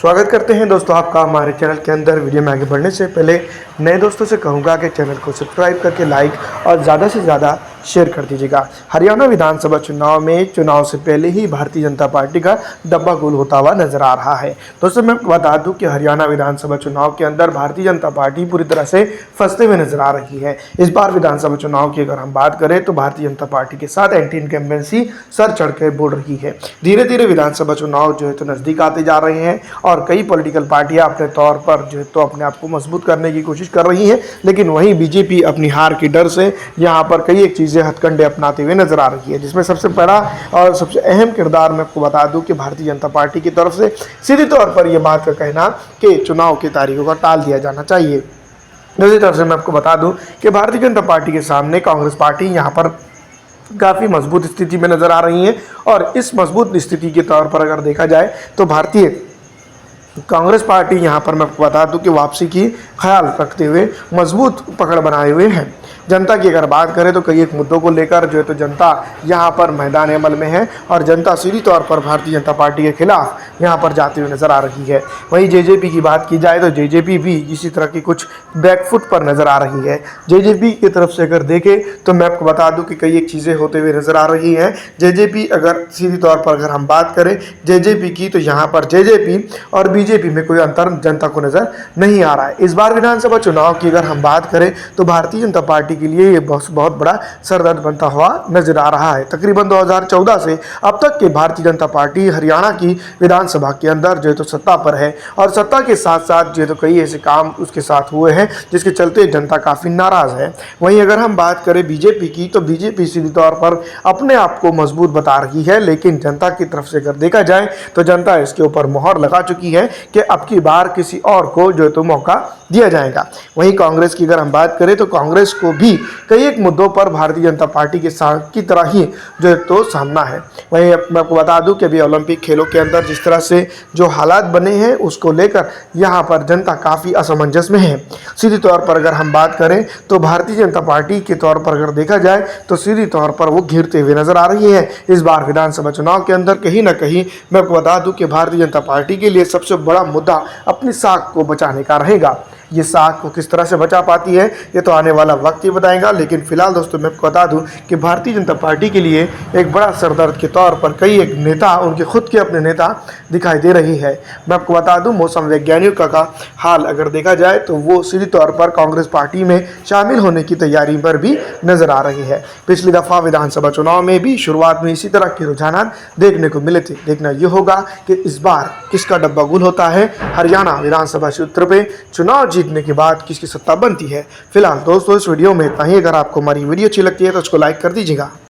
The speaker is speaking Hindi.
स्वागत करते हैं दोस्तों आपका हमारे चैनल के अंदर। वीडियो में आगे बढ़ने से पहले नए दोस्तों से कहूँगा कि चैनल को सब्सक्राइब करके लाइक और ज़्यादा से ज़्यादा शेयर कर दीजिएगा। हरियाणा विधानसभा चुनाव में चुनाव से पहले ही भारतीय जनता पार्टी का डब्बा गुल होता हुआ नजर आ रहा है। दोस्तों मैं बता दूं कि हरियाणा विधानसभा चुनाव के अंदर भारतीय जनता पार्टी पूरी तरह से फंसते हुए नजर आ रही है। इस बार विधानसभा चुनाव की अगर हम बात करें तो भारतीय जनता पार्टी के साथ एंटी इनकम्बेंसी सर चढ़ कर बोल रही है। धीरे धीरे विधानसभा चुनाव जो है तो नज़दीक आते जा रहे हैं और कई पॉलिटिकल पार्टियां अपने तौर पर जो है तो अपने आप को मजबूत करने की कोशिश कर रही हैं, लेकिन वहीं बीजेपी अपनी हार के डर से यहाँ पर कई एक चीज़ें हथकंडे अपनाते हुए नजर आ रही है, जिसमें सबसे बड़ा और सबसे अहम किरदार मैं आपको बता दूं कि भारतीय जनता पार्टी की तरफ से सीधी तौर पर यह बात का कहना कि चुनाव की तारीखों का टाल दिया जाना चाहिए। दूसरी तरफ से मैं आपको बता दूं कि भारतीय जनता पार्टी के सामने कांग्रेस पार्टी यहाँ पर काफ़ी मजबूत स्थिति में नजर आ रही है और इस मजबूत स्थिति के तौर पर अगर देखा जाए तो भारतीय कांग्रेस पार्टी यहाँ पर मैं आपको बता दूं कि वापसी की ख्याल रखते हुए मजबूत पकड़ बनाए हुए हैं। जनता की अगर बात करें तो कई एक मुद्दों को लेकर जो है तो जनता यहाँ पर मैदान अमल में है और जनता सीधी तौर पर भारतीय जनता पार्टी के खिलाफ यहाँ पर जाते हुए नजर आ रही है। वहीं जेजेपी की बात की जाए तो जेजेपी भी इसी तरह की कुछ बैकफुट पर नजर आ रही है। जेजेपी की तरफ से अगर देखें तो मैं आपको बता दूं कि कई एक चीज़ें होते हुए नजर आ रही हैं। जेजेपी अगर सीधी तौर पर अगर हम बात करें जेजेपी की तो यहाँ पर जेजेपी और बीजेपी में कोई अंतर जनता को नजर नहीं आ रहा है। इस बार विधानसभा चुनाव की अगर हम बात करें तो भारतीय जनता पार्टी के लिए ये बहुत बड़ा सरदर्द बनता हुआ नजर आ रहा है। तकरीबन 2014 से अब तक के भारतीय जनता पार्टी हरियाणा की विधानसभा के अंदर जो है तो सत्ता पर है और सत्ता के साथ साथ जो है तो कई ऐसे काम उसके साथ हुए हैं जिसके चलते जनता काफ़ी नाराज़ है। वहीं अगर हम बात करें बीजेपी की तो बीजेपी सीधी तौर पर अपने आप को मजबूत बता रही है, लेकिन जनता की तरफ से अगर देखा जाए तो जनता इसके ऊपर मोहर लगा चुकी है कि अब की बार किसी और को जो है तो मौका दिया जाएगा। वहीं कांग्रेस की अगर हम बात करें तो कांग्रेस को भी कई एक मुद्दों पर भारतीय जनता पार्टी के साथ की तरह ही जो है तो सामना है। वहीं मैं आपको बता दूं कि अभी ओलंपिक खेलों के अंदर जिस तरह से जो हालात बने हैं उसको लेकर यहाँ पर जनता काफ़ी असमंजस में है। सीधी तौर पर अगर हम बात करें तो भारतीय जनता पार्टी के तौर पर अगर देखा जाए तो सीधी तौर पर वो घिरते हुए नजर आ रही है। इस बार विधानसभा चुनाव के अंदर कहीं ना कहीं मैं आपको बता दूं कि भारतीय जनता पार्टी के लिए सबसे बड़ा मुद्दा अपनी साख को बचाने का रहेगा। ये साख को किस तरह से बचा पाती है ये तो आने वाला वक्त ही बताएगा, लेकिन फिलहाल दोस्तों मैं आपको बता दूं कि भारतीय जनता पार्टी के लिए एक बड़ा सरदर्द के तौर पर कई एक नेता उनके खुद के अपने नेता दिखाई दे रही है। मैं आपको बता दूं मौसम वैज्ञानिकों का हाल अगर देखा जाए तो वो सीधी तौर पर कांग्रेस पार्टी में शामिल होने की तैयारी पर भी नजर आ रही है। पिछली दफ़ा विधानसभा चुनाव में भी शुरुआत में इसी तरह के रुझान देखने को मिले थे। देखना ये होगा कि इस बार किसका डब्बा गुल होता है। हरियाणा विधानसभा क्षेत्र पे चुनाव जीतने के बाद किसकी सत्ता बनती है। फिलहाल दोस्तों इस वीडियो में इतना ही। अगर आपको हमारी वीडियो अच्छी लगती है तो उसको लाइक कर दीजिएगा।